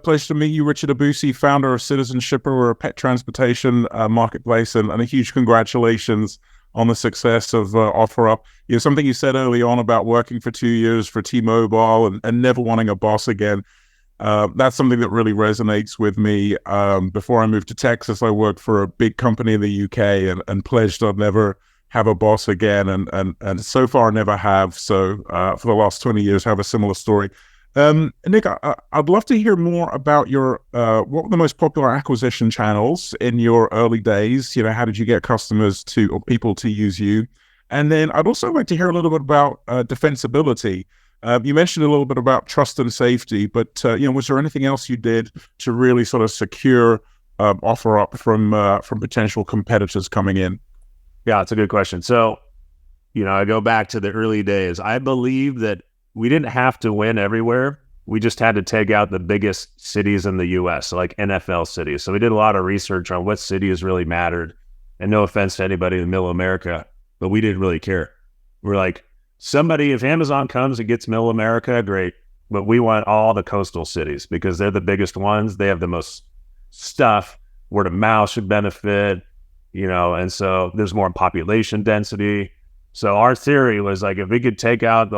pleasure to meet you, Richard Abusi, founder of Citizenship, or a pet transportation marketplace, and a huge congratulations on the success of OfferUp. Something you said early on about working for 2 years for T-Mobile and never wanting a boss again. That's something that really resonates with me. Before I moved to Texas, I worked for a big company in the UK and pledged I'd never have a boss again, and so far never have. So for the last 20 years, have a similar story. Nick, I'd love to hear more about your what were the most popular acquisition channels in your early days? How did you get customers or people to use you? And then I'd also like to hear a little bit about Defensibility. You mentioned a little bit about trust and safety, but was there anything else you did to really sort of secure OfferUp from potential competitors coming in? Yeah, it's a good question. So, I go back to the early days. I believe that we didn't have to win everywhere. We just had to take out the biggest cities in the U.S., so like NFL cities. So we did a lot of research on what cities really mattered. And no offense to anybody in middle America, but we didn't really care. We're like, if Amazon comes and gets middle America, great. But we want all the coastal cities because they're the biggest ones. They have the most stuff. Word of mouth should benefit. And so there's more population density. So our theory was like, if we could take out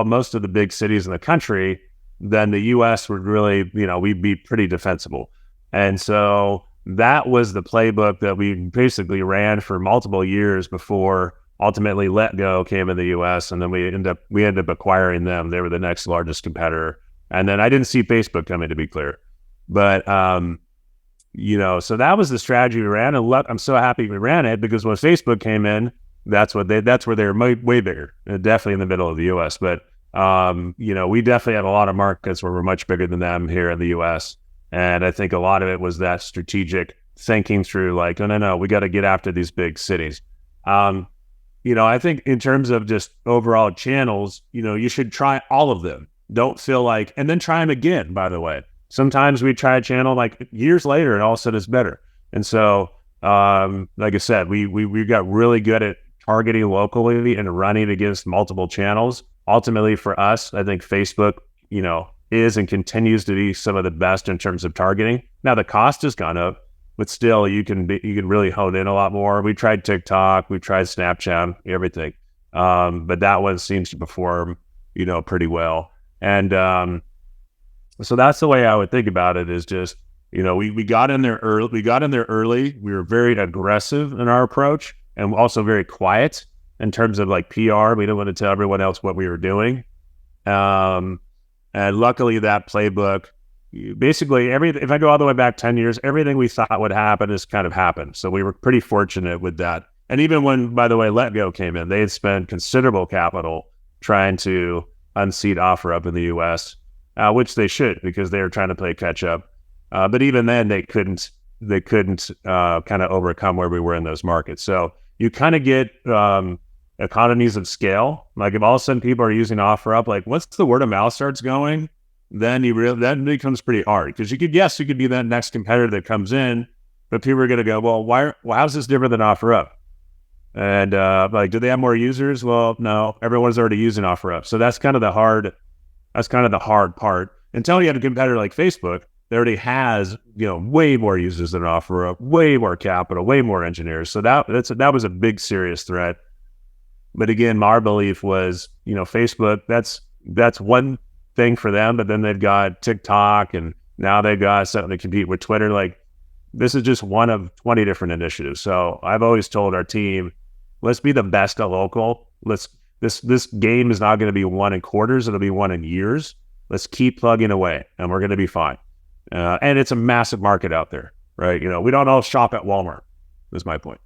most of the big cities in the country, then the U.S. would really, we'd be pretty defensible. And so that was the playbook that we basically ran for multiple years before ultimately Letgo came in the U.S. And then we ended up acquiring them. They were the next largest competitor. And then I didn't see Facebook coming, to be clear. But, so that was the strategy we ran. And I'm so happy we ran it because when Facebook came in, that's where they were way bigger, definitely in the middle of the U.S. But, we definitely had a lot of markets where we're much bigger than them here in the U.S. And I think a lot of it was that strategic thinking through like, no, we got to get after these big cities. I think in terms of just overall channels, you should try all of them. Don't feel like, and then try them again, by the way. Sometimes we try a channel like years later and all of a sudden it's better. And so, like I said, we got really good at targeting locally and running against multiple channels. Ultimately for us, I think Facebook, is and continues to be some of the best in terms of targeting. Now the cost has gone up, but still you can really hone in a lot more. We tried TikTok, we tried Snapchat, everything. But that one seems to perform, pretty well. And, so that's the way I would think about it is just, we got in there early. We were very aggressive in our approach and also very quiet in terms of like PR. We didn't want to tell everyone else what we were doing. And luckily that playbook, basically if I go all the way back 10 years, everything we thought would happen has kind of happened. So we were pretty fortunate with that. And even when, by the way, Letgo came in, they had spent considerable capital trying to unseat OfferUp in the U.S., which they should because they were trying to play catch up. But even then they couldn't kind of overcome where we were in those markets. So you kind of get economies of scale. Like if all of a sudden people are using OfferUp, like once the word of mouth starts going, then that becomes pretty hard because you could be that next competitor that comes in, but people are going to go, well, how's this different than OfferUp? And do they have more users? Well, no, everyone's already using OfferUp. So that's kind of the hard part. Until you have a competitor like Facebook that already has, way more users than OfferUp, way more capital, way more engineers. So that was a big serious threat. But again, our belief was, Facebook, that's one thing for them, but then they've got TikTok and now they've got something to compete with Twitter. Like this is just one of 20 different initiatives. So I've always told our team, let's be the best at local. This game is not going to be won in quarters. It'll be won in years. Let's keep plugging away and we're going to be fine. And it's a massive market out there, right? We don't all shop at Walmart is my point.